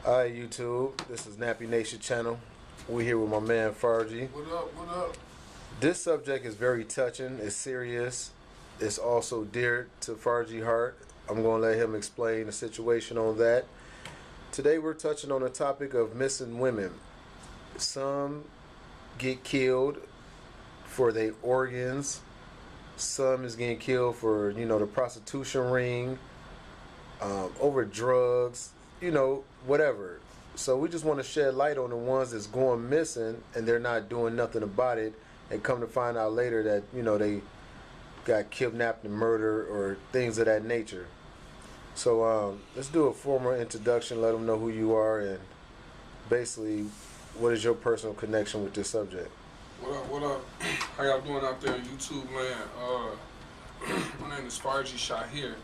Hi YouTube, this is Nappy Nation channel. We're here with my man Farji. What up, what up? This subject is very touching, it's serious, it's also dear to Farji heart. I'm going to let him explain the situation on that. Today we're touching on the topic of missing women. Some get killed for their organs, some is getting killed for, the prostitution ring, over drugs, whatever. So we just want to shed light on the ones that's going missing and they're not doing nothing about it, and come to find out later that they got kidnapped and murdered or things of that nature. So let's do a formal introduction, let them know who you are, and basically what is your personal connection with this subject. What up, what up? How y'all doing out there in YouTube land? My name is Farji Shaheer.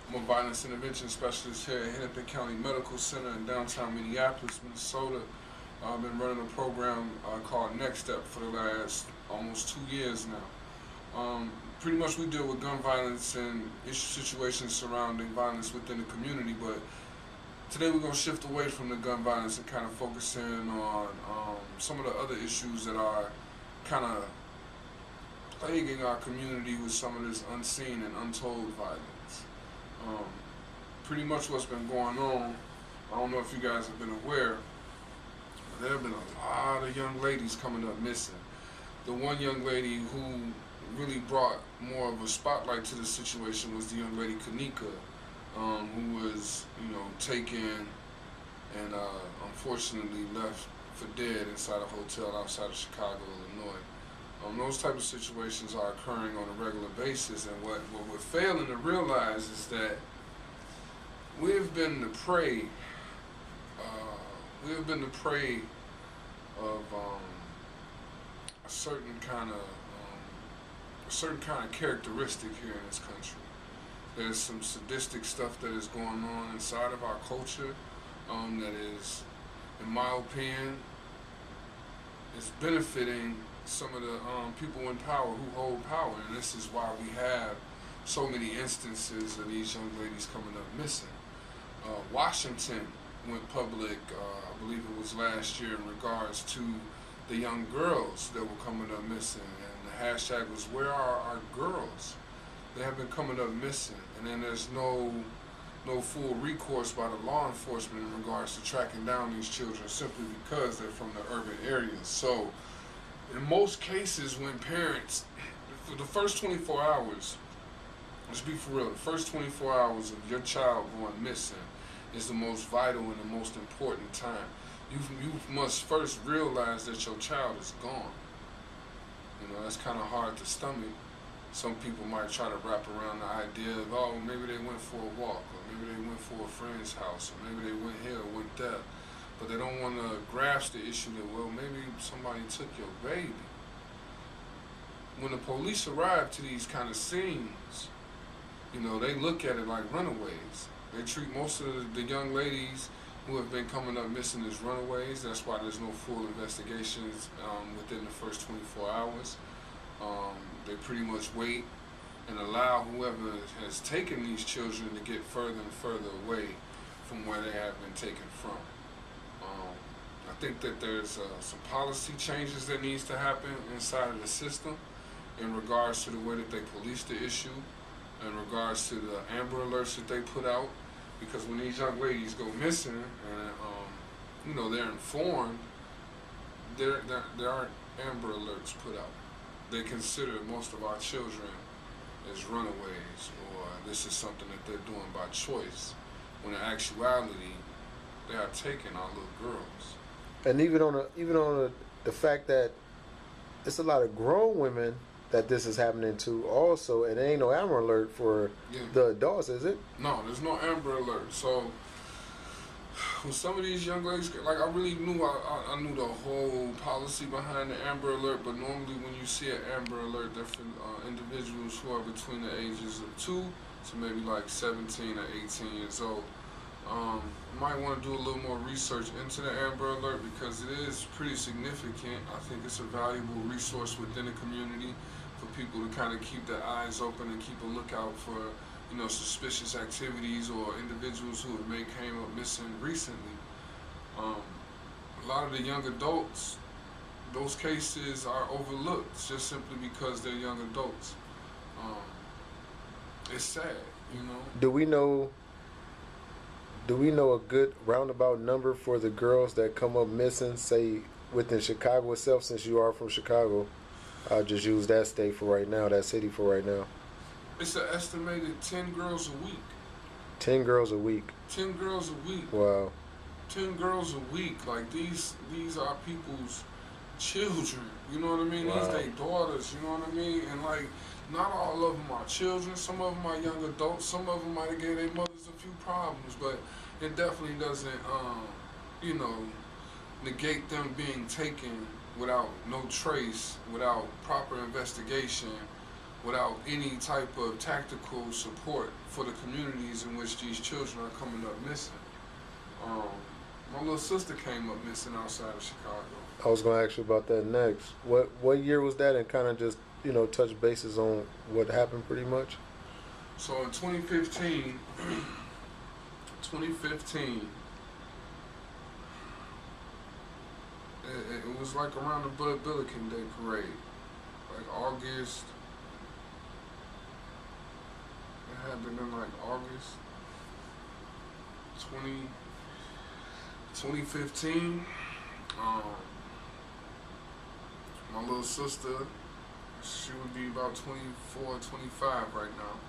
I'm a violence intervention specialist here at Hennepin County Medical Center in downtown Minneapolis, Minnesota. I've been running a program called Next Step for the last almost 2 years now. Pretty much we deal with gun violence and situations surrounding violence within the community, but today we're going to shift away from the gun violence and kind of focus in on some of the other issues that are kind of plaguing our community with some of this unseen and untold violence. Pretty much what's been going on, I don't know if you guys have been aware, but there have been a lot of young ladies coming up missing. The one young lady who really brought more of a spotlight to the situation was the young lady Kanika, who was, taken and unfortunately left for dead inside a hotel outside of Chicago, Illinois. Those type of situations are occurring on a regular basis, and what we're failing to realize is that we've been the prey. We have been the prey of a certain kind of characteristic here in this country. There's some sadistic stuff that is going on inside of our culture that is, in my opinion, is benefiting some of the people in power who hold power, and this is why we have so many instances of these young ladies coming up missing. Washington went public, I believe it was last year, in regards to the young girls that were coming up missing, and the hashtag was "Where are our girls?" They have been coming up missing, and then there's no full recourse by the law enforcement in regards to tracking down these children simply because they're from the urban areas. So in most cases, when parents, for the first 24 hours, let's be for real, the first 24 hours of your child going missing is the most vital and the most important time. You must first realize that your child is gone. That's kind of hard to stomach. Some people might try to wrap around the idea of, oh, maybe they went for a walk, or maybe they went for a friend's house, or maybe they went here or went there. But they don't want to grasp the issue that, well, maybe somebody took your baby. When the police arrive to these kind of scenes, they look at it like runaways. They treat most of the young ladies who have been coming up missing as runaways. That's why there's no full investigations within the first 24 hours. They pretty much wait and allow whoever has taken these children to get further and further away from where they have been taken from. I think that there's some policy changes that needs to happen inside of the system in regards to the way that they police the issue, in regards to the Amber Alerts that they put out, because when these young ladies go missing and they're informed, there aren't Amber Alerts put out. They consider most of our children as runaways, or this is something that they're doing by choice, when in actuality they are taking our little girls. And even on the fact that it's a lot of grown women that this is happening to also, and there ain't no Amber Alert for the adults, is it? No, there's no Amber Alert. So when some of these young ladies, like, I really knew I knew the whole policy behind the Amber Alert, but normally when you see an Amber Alert, they're for individuals who are between the ages of 2 to maybe like 17 or 18 years old. You might want to do a little more research into the Amber Alert, because it is pretty significant. I think it's a valuable resource within the community for people to kind of keep their eyes open and keep a lookout for suspicious activities or individuals who have came up missing recently. Um, a lot of the young adults, those cases are overlooked just simply because they're young adults. Um, it's sad, you know. Do we know? Do we know a good roundabout number for the girls that come up missing? Say within Chicago itself, since you are from Chicago. I'll just use that state for right now, that city for right now. It's an estimated 10 girls a week. 10 girls a week. 10 girls a week. Wow. 10 girls a week. Like these are people's children. You know what I mean? Wow. These they daughters. You know what I mean? And like, not all of them are children. Some of them are young adults. Some of them might have gave their mothers a few problems, but it definitely doesn't, you know, negate them being taken without no trace, without proper investigation, without any type of tactical support for the communities in which these children are coming up missing. My little sister came up missing outside of Chicago. I was going to ask you about that next. What year was that, and kind of just, you know, touch bases on what happened pretty much? So in 2015, 2015, it was like around the Billiken Day parade, like August. It had been in like August 2015. My little sister, she would be about 24, 25 right now.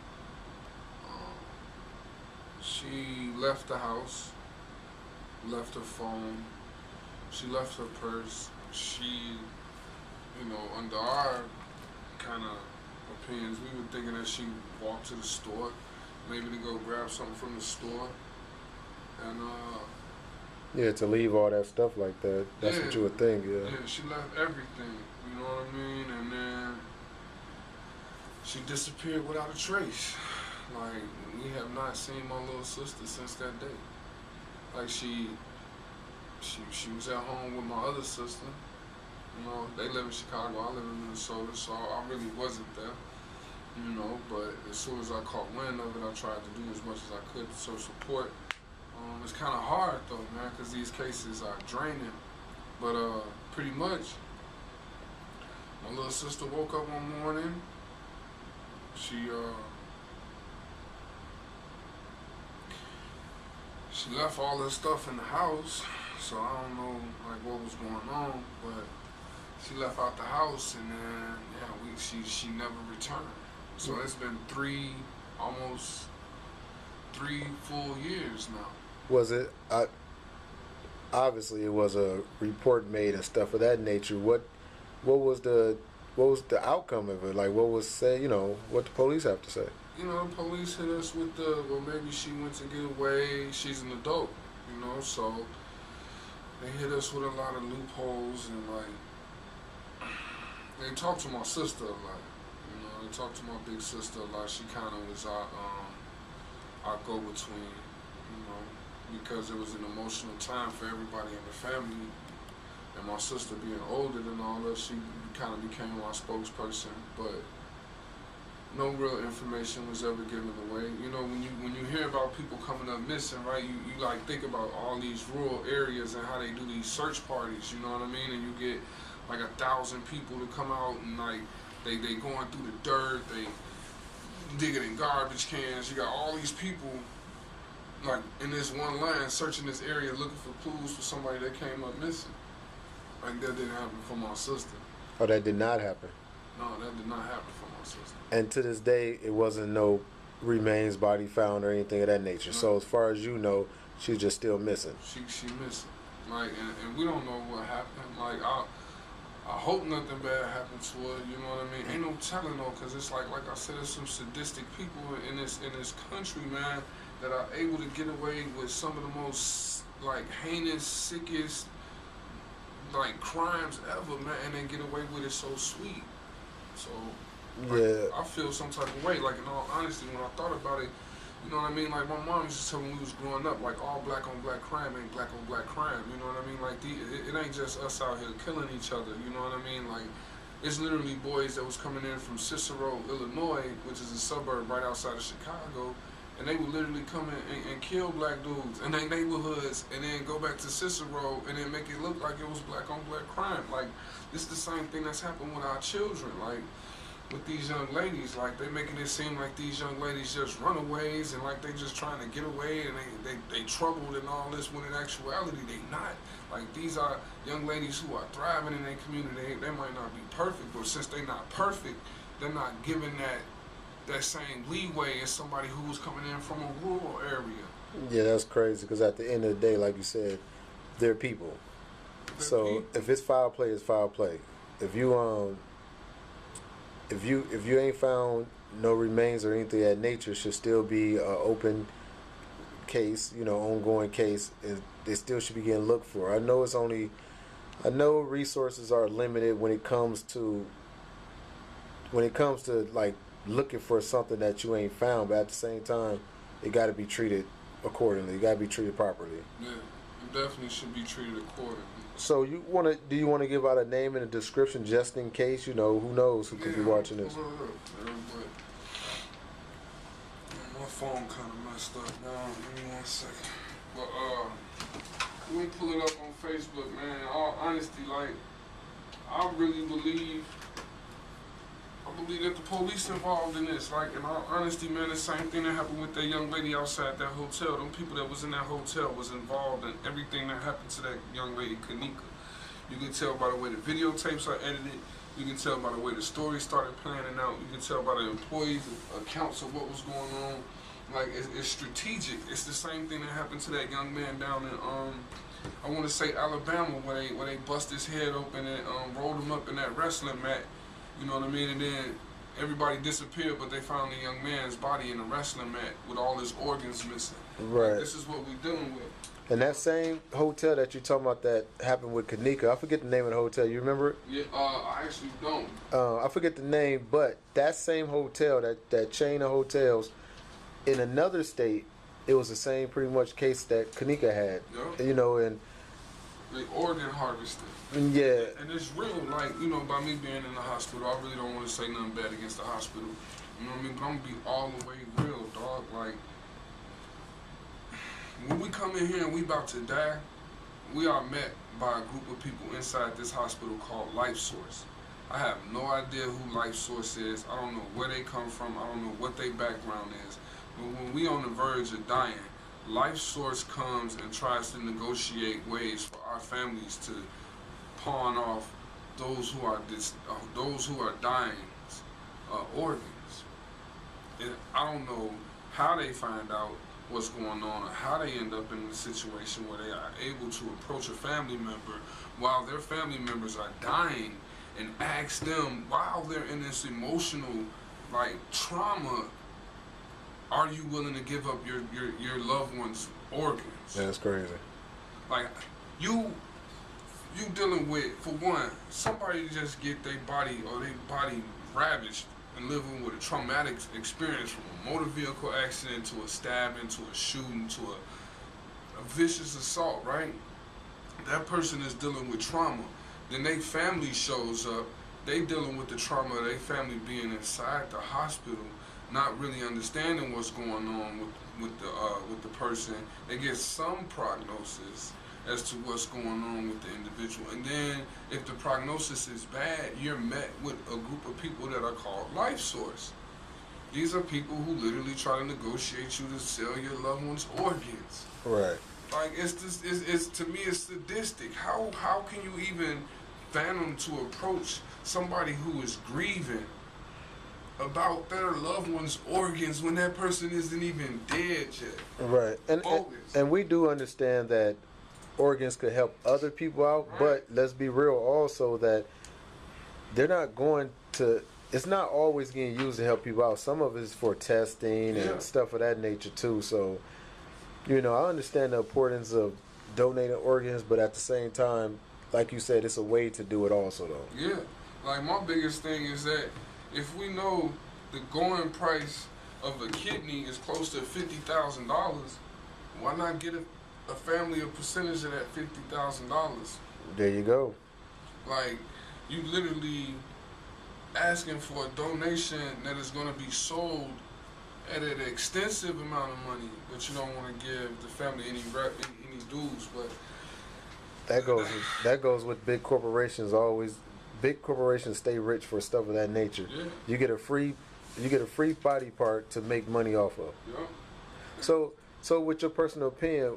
She left the house, left her phone, she left her purse. She, you know, under our kind of opinions, we were thinking that she walked to the store, maybe to go grab something from the store. And, yeah, to leave all that stuff like that. That's what you would think, yeah. Yeah, she left everything, you know what I mean? And then she disappeared without a trace. Like, we have not seen my little sister since that day. Like, she was at home with my other sister. You know, they live in Chicago, I live in Minnesota, so I really wasn't there. You know, but as soon as I caught wind of it, I tried to do as much as I could to show support. It's kind of hard though, man, because these cases are draining. But pretty much, my little sister woke up one morning. She left all her stuff in the house, so I don't know like what was going on, but she left out the house, and then she never returned. So it's been almost 3 full years now. Was it? Obviously, it was a report made and stuff of that nature. What was the outcome of it? Like, what was say? You know, what the police have to say? You know, the police hit us with well, maybe she went to get away. She's an adult, you know, so they hit us with a lot of loopholes, and like they talked to my sister a lot. You know, they talked to my big sister a lot. She kind of was our go-between, you know, because it was an emotional time for everybody in the family. And my sister being older than all that, she kind of became my spokesperson. But no real information was ever given away. You know, when you hear about people coming up missing, right? You like think about all these rural areas and how they do these search parties. You know what I mean? And you get like 1,000 people to come out, and like they going through the dirt, they digging in garbage cans. You got all these people like in this one line searching this area looking for clues for somebody that came up missing. Like that didn't happen for my sister. Oh, that did not happen. No, that did not happen for my sister. And to this day, it wasn't no remains, body found, or anything of that nature. No. So as far as you know, she's just still missing. She missing. Like, and we don't know what happened. Like, I hope nothing bad happened to her. You know what I mean? Ain't no telling though, cause it's like I said, there's some sadistic people in this country, man, that are able to get away with some of the most like heinous, sickest like crimes ever, man, and then get away with it so sweet. So like, yeah, I feel some type of way. Like in all honesty, when I thought about it, you know what I mean? Like my mom used to tell me when we was growing up, like all black on black crime ain't black on black crime. You know what I mean? Like it ain't just us out here killing each other. You know what I mean? Like it's literally boys that was coming in from Cicero, Illinois, which is a suburb right outside of Chicago, and they would literally come in and kill black dudes in their neighborhoods, and then go back to Cicero and then make it look like it was black on black crime. Like, this is the same thing that's happened with our children. Like, with these young ladies, like, they making it seem like these young ladies just runaways and like they just trying to get away and they troubled and all this, when in actuality they not. Like, these are young ladies who are thriving in their community. They might not be perfect, but since they not perfect, they're not given that same leeway as somebody who was coming in from a rural area. Yeah, that's crazy, because at the end of the day, like you said, they're people. If it's foul play, it's foul play. If you if you ain't found no remains or anything of that nature, should still be an open case, ongoing case. They still should be getting looked for. I know resources are limited when it comes to like looking for something that you ain't found, but at the same time, it got to be treated accordingly. You got to be treated properly. Yeah, it definitely should be treated accordingly. So do you want to give out a name and a description just in case, who knows who could be watching this? My phone kind of messed up now. Give me 1 second. But we can pull it up on Facebook, man. In all honesty, like, I really believe that the police involved in this. Like, in all honesty, man, the same thing that happened with that young lady outside that hotel. Them people that was in that hotel was involved in everything that happened to that young lady, Kanika. You can tell by the way the videotapes are edited. You can tell by the way the story started planning out. You can tell by the employees' accounts of what was going on. Like, it's strategic. It's the same thing that happened to that young man down in I want to say Alabama, where they bust his head open and rolled him up in that wrestling mat. You know what I mean? And then everybody disappeared, but they found the young man's body in a wrestling mat with all his organs missing. Right. Like, this is what we're dealing with. And that same hotel that you're talking about that happened with Kanika, I forget the name of the hotel. You remember it? Yeah, I actually don't. I forget the name, but that same hotel, that chain of hotels, in another state, it was the same pretty much case that Kanika had. Yep. And they organ harvested. Yeah. And it's real, like, by me being in the hospital, I really don't want to say nothing bad against the hospital. You know what I mean? But I'm going to be all the way real, dog. Like, when we come in here and we about to die, we are met by a group of people inside this hospital called Life Source. I have no idea who Life Source is. I don't know where they come from. I don't know what their background is. But when we on the verge of dying, Life Source comes and tries to negotiate ways for our families to pawn off those who are dying organs. And I don't know how they find out what's going on or how they end up in a situation where they are able to approach a family member while their family members are dying and ask them, while they're in this emotional trauma, are you willing to give up your loved one's organs? That's crazy. Like, you dealing with, for one, somebody just get their body ravaged and living with a traumatic experience from a motor vehicle accident to a stabbing to a shooting to a vicious assault, right? That person is dealing with trauma. Then their family shows up. They dealing with the trauma of their family being inside the hospital, not really understanding what's going on with the person. They get some prognosis as to what's going on with the individual. And then if the prognosis is bad, you're met with a group of people that are called Life Source. These are people who literally try to negotiate you to sell your loved one's organs. Right. Like, it's to me, it's sadistic. How can you even fathom to approach somebody who is grieving about their loved one's organs when that person isn't even dead yet? Right. And we do understand that organs could help other people out, right. But let's be real also that they're not going to, it's not always getting used to help people out. Some of it is for testing and stuff of that nature too. So, I understand the importance of donating organs, but at the same time, like you said, it's a way to do it also though. Yeah. Like, my biggest thing is that if we know the going price of a kidney is close to $50,000, why not get a family a percentage of that $50,000? There you go. Like, you literally asking for a donation that is going to be sold at an extensive amount of money, but you don't want to give the family any dues. But that goes with big corporations. Always, big corporations stay rich for stuff of that nature. yeah, You get a free body part to make money off of. yeah. So with your personal opinion,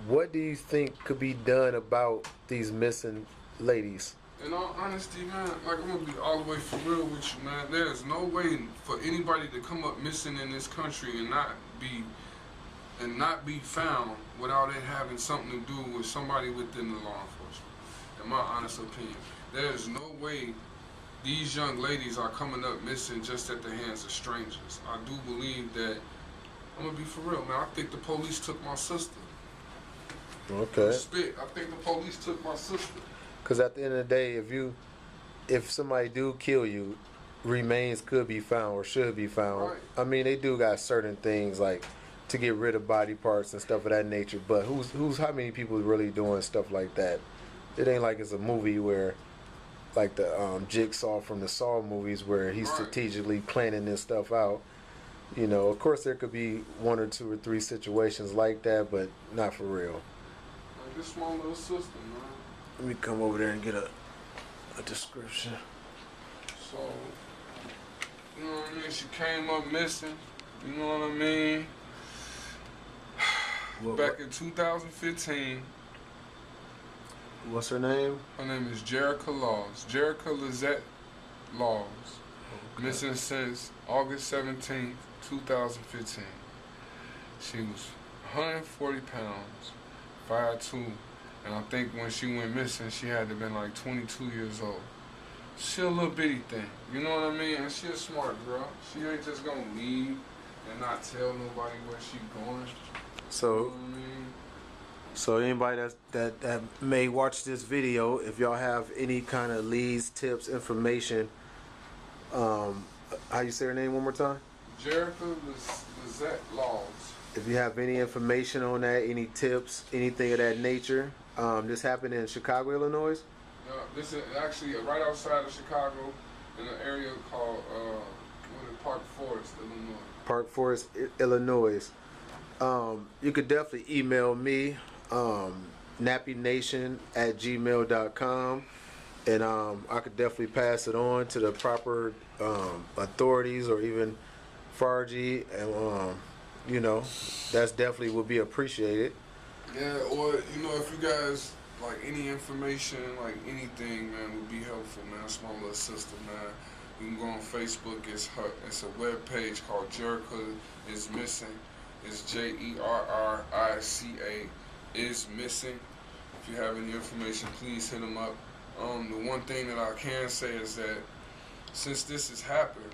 what do you think could be done about these missing ladies? In all honesty, man, like I'm gonna be all the way for real with you, man. There is no way for anybody to come up missing in this country and not be found without it having something to do with somebody within the law enforcement. In my honest opinion, there is no way these young ladies are coming up missing just at the hands of strangers. I do believe that. I'm gonna be for real, man. I think the police took my sister. Okay. Spit. I think the police took my sister. Because at the end of the day, if somebody do kill you, remains could be found or should be found. Right. I mean, they do got certain things like to get rid of body parts and stuff of that nature. But how many people really doing stuff like that? It ain't like it's a movie where, like the Jigsaw from the Saw movies, where he's Right. strategically planning this stuff out. You know, of course there could be 1 or 2 or 3 situations like that, but not for real. Like this my little sister, man. Let me come over there and get a description. So, you know what I mean? She came up missing. You know what I mean? Back in 2015. What's her name? Her name is Jerrica Laws. Jerrica Lizette Laws. Okay. Missing since August 17th, 2015. She was 140 pounds, 5'2", and I think when she went missing, she had to have been like 22 years old. She a little bitty thing, you know what I mean? And she a smart girl. She ain't just gonna leave and not tell nobody where she going. So, You know what I mean? so anybody that may watch this video, if y'all have any kind of leads, tips, information, how you say her name one more time? Jerrica Lizette Laws. If you have any information on that, any tips, anything of that nature, this happened in Chicago, Illinois. This is actually right outside of Chicago, in an area called Park Forest, Illinois. Park Forest, Illinois. You could definitely email me, nappynation@gmail.com, and I could definitely pass it on to the proper authorities or even Farji, and you know, that's definitely would be appreciated. Yeah, or you know, if you guys like any information, like anything, man, would be helpful, man. It's my little sister, man. You can go on Facebook. It's a web page called Jerrica is Missing. It's JERRICA is Missing. If you have any information, please hit them up. The one thing that I can say is that since this has happened,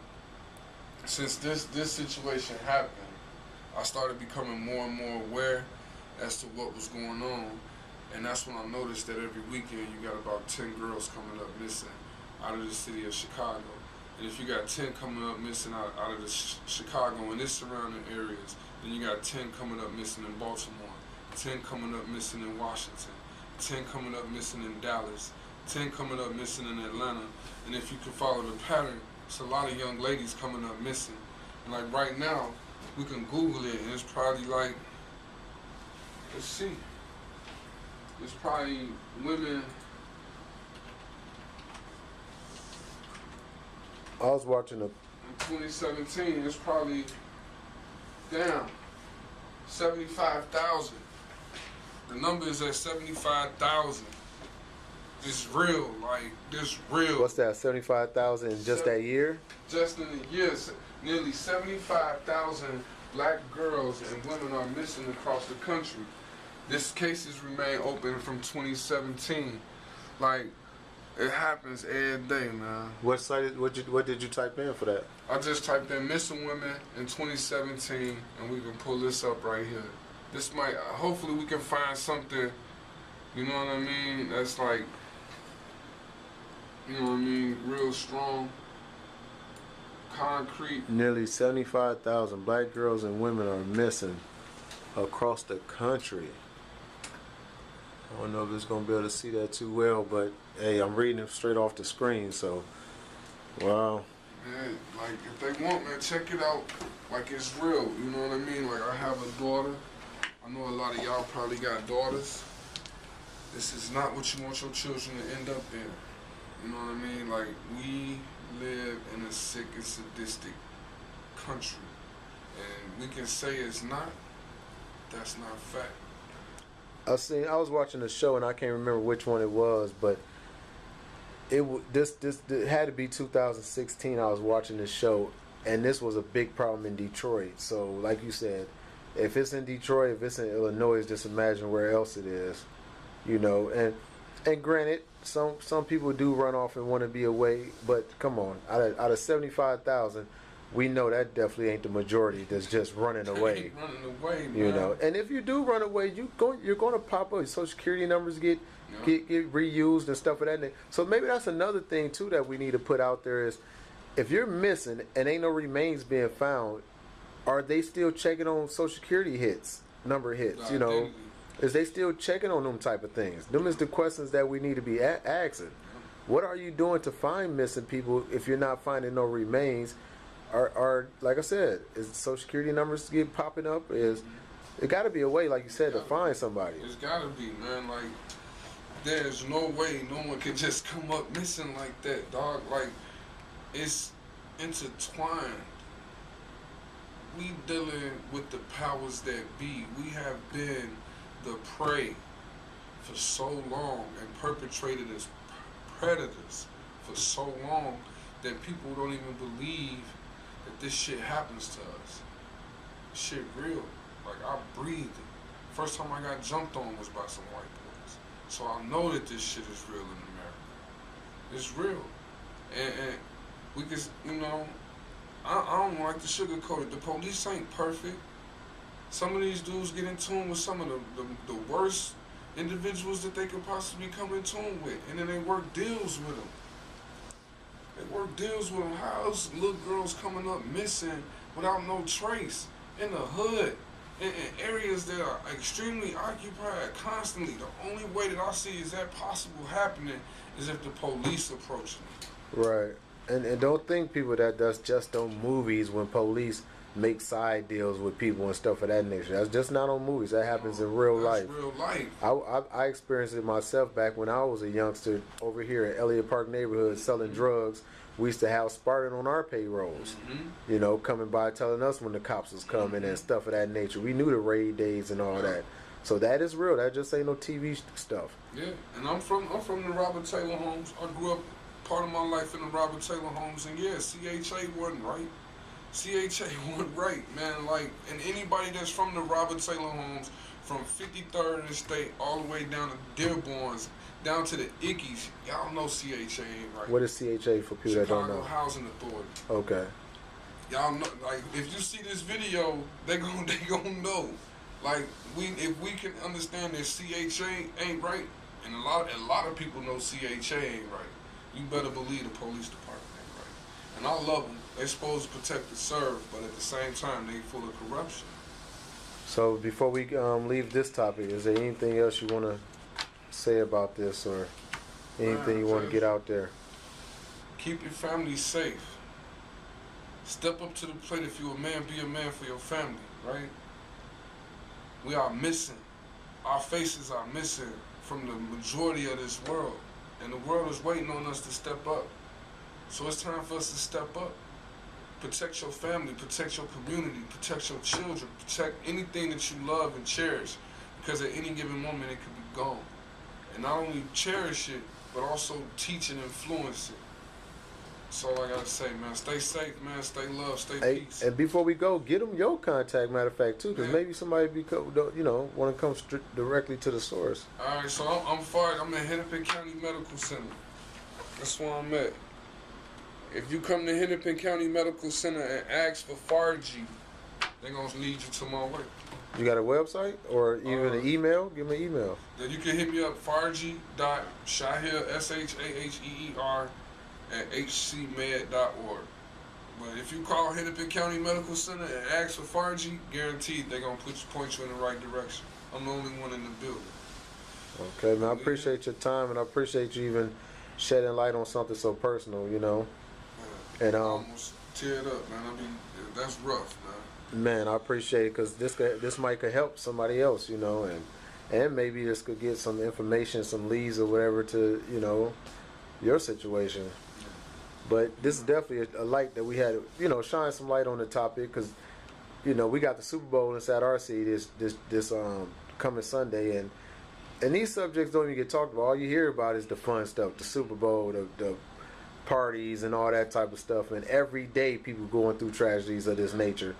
since this situation happened, I started becoming more and more aware as to what was going on. And that's when I noticed that every weekend you got about 10 girls coming up missing out of the city of Chicago. And if you got 10 coming up missing out of the Chicago and its surrounding areas, then you got 10 coming up missing in Baltimore, 10 coming up missing in Washington, 10 coming up missing in Dallas, 10 coming up missing in Atlanta. And if you can follow the pattern, it's a lot of young ladies coming up missing. And like right now, we can Google it and it's probably like, let's see. It's probably women. I was watching In 2017, it's probably down 75,000. The number is at 75,000. It's real, like this real. what's that, 75,000 in just that year? Just in the years, nearly 75,000 black girls and women are missing across the country. This cases remain open from 2017. Like, it happens every day, man. What did you type in for that? I just typed in missing women in 2017, and we can pull this up right here. This might, hopefully we can find something, you know what I mean, that's like, you know what I mean, real strong, concrete. Nearly 75,000 black girls and women are missing across the country. I don't know if it's going to be able to see that too well, but hey, I'm reading it straight off the screen, so wow. Man, like if they want, man, check it out. Like it's real. You know what I mean? Like I have a daughter. I know a lot of y'all probably got daughters. This is not what you want your children to end up in. You know what I mean? Like we live in a sick and sadistic country, and we can say it's not. That's not fact. I was watching a show and I can't remember which one it was, but this it had to be 2016. I was watching this show, and this was a big problem in Detroit. So, like you said, if it's in Detroit, if it's in Illinois, just imagine where else it is, you know. And granted, some people do run off and want to be away, but come on, out of 75,000. We know that definitely ain't the majority that's just running away. Running away, man. You know, and if you do run away, you're going to pop up. Social security numbers get reused and stuff of that nature. So maybe that's another thing too that we need to put out there is, if you're missing and ain't no remains being found, are they still checking on social security number hits? You know, is they still checking on them type of things? Them is the questions that we need to be asking. What are you doing to find missing people if you're not finding no remains? Are like I said, is social security numbers get popping up? Is it got to be a way, like you said, to find somebody? It's got to be, man. Like there's no way no one can just come up missing like that, dog. Like it's intertwined. We dealing with the powers that be. We have been the prey for so long and perpetrated as predators for so long that people don't even believe that this shit happens to us. Shit real. Like I breathed it. First time I got jumped on was by some white boys. So I know that this shit is real in America. It's real. And we can, you know, I don't like to sugarcoat it. The police ain't perfect. Some of these dudes get in tune with some of the worst individuals that they could possibly come in tune with. And then they work deals with them. They work deals with them. How's little girls coming up missing without no trace in the hood, in areas that are extremely occupied constantly? The only way that I see is that possible happening is if the police approach them. Right. And don't think people that's just on movies when police make side deals with people and stuff of that nature. That's just not on movies. That happens in real life. Real life. I experienced it myself back when I was a youngster over here at Elliott Park neighborhood selling drugs. We used to have Spartan on our payrolls, you know, coming by telling us when the cops was coming and stuff of that nature. We knew the raid days and all that. So that is real. That just ain't no TV stuff. Yeah, and I'm from the Robert Taylor homes. I grew up part of my life in the Robert Taylor homes, and yeah, CHA wasn't right. CHA wasn't right, man. Like, and anybody that's from the Robert Taylor homes, from 53rd and State all the way down to Dearborns, down to the Ickies, y'all know CHA ain't right. What is CHA for people that don't know? Chicago Housing Authority. Okay. Y'all know, like, if you see this video, they gonna know. Like, if we can understand that CHA ain't right, and a lot of people know CHA ain't right, you better believe the police department ain't right. And I love them. They supposed to protect and serve, but at the same time, they full of corruption. So before we leave this topic, is there anything else you want to say about this, or anything you want to get out there? Keep your family safe. Step up to the plate. If you're a man, be a man for your family, right? We are missing. Our faces are missing from the majority of this world. And the world is waiting on us to step up. So it's time for us to step up. Protect your family, protect your community, protect your children, protect anything that you love and cherish. Because at any given moment, it could be gone. And not only cherish it, but also teach and influence it. That's all I gotta say, man. Stay safe, man. Stay love, stay peace. And before we go, get them your contact, matter of fact, too, because maybe somebody want to come directly to the source. All right, so I'm Farji. I'm at Hennepin County Medical Center. That's where I'm at. If you come to Hennepin County Medical Center and ask for Farji, they're gonna lead you to my way. You got a website or even an email? Give me an email. Then you can hit me up, Farji.Shaheer, SHAHEER, at hcmed.org. But if you call Hennepin County Medical Center and ask for Farji, guaranteed they're going to point you in the right direction. I'm the only one in the building. Okay, man, I appreciate your time, and I appreciate you even shedding light on something so personal, you know. And I almost teared up, man. I mean, that's rough, man. man, I appreciate it because this might could help somebody else, you know, and maybe this could get some information, some leads or whatever to, you know, your situation. But this is definitely a light that we had, you know, shine some light on the topic because, you know, we got the Super Bowl inside our city this coming Sunday, and these subjects don't even get talked about. All you hear about is the fun stuff, the Super Bowl, the parties, and all that type of stuff. And every day, people going through tragedies of this nature.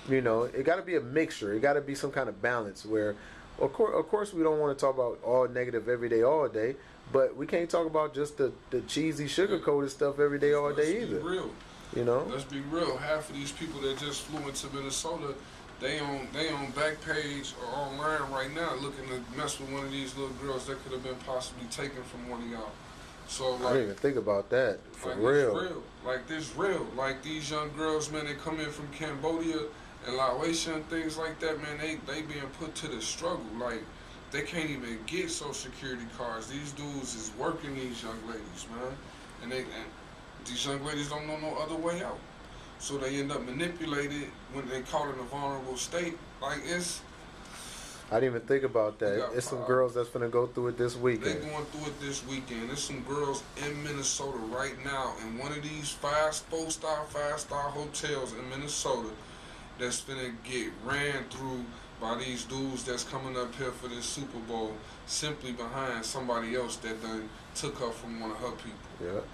You know, it got to be a mixture. It got to be some kind of balance where, of course, we don't want to talk about all negative every day, all day. But we can't talk about just the cheesy, sugar-coated stuff every day, all day either. Let's be real. You know? Let's be real. Half of these people that just flew into Minnesota, they on Backpage or online right now looking to mess with one of these little girls that could have been possibly taken from one of y'all. So like, I didn't even think about that. For like real. Like this real. Like these young girls, man, they come in from Cambodia and Laotia and things like that, man. They being put to the struggle. Like they can't even get Social Security cards. These dudes is working these young ladies, man, and these young ladies don't know no other way out. So they end up manipulated when they caught in a vulnerable state. Like I didn't even think about that. It's some girls that's finna go through it this weekend. They going through it this weekend. There's some girls in Minnesota right now in one of these five-star hotels in Minnesota that's finna get ran through by these dudes that's coming up here for this Super Bowl simply behind somebody else that done took her from one of her people.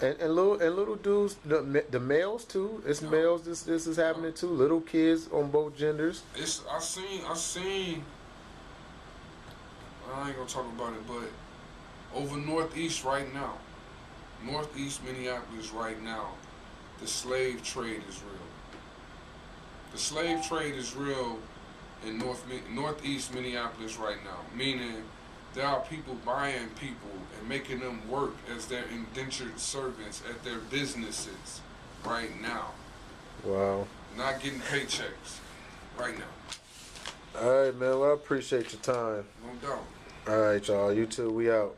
Yeah, and little dudes, the males too. It's males. This is happening too. Little kids on both genders. I seen. I ain't gonna talk about it, but over Northeast right now, Northeast Minneapolis right now, the slave trade is real. The slave trade is real in Northeast Minneapolis right now, meaning there are people buying people and making them work as their indentured servants at their businesses right now. Wow. Not getting paychecks right now. All right, man. Well, I appreciate your time. No doubt. All right, y'all. You too. We out.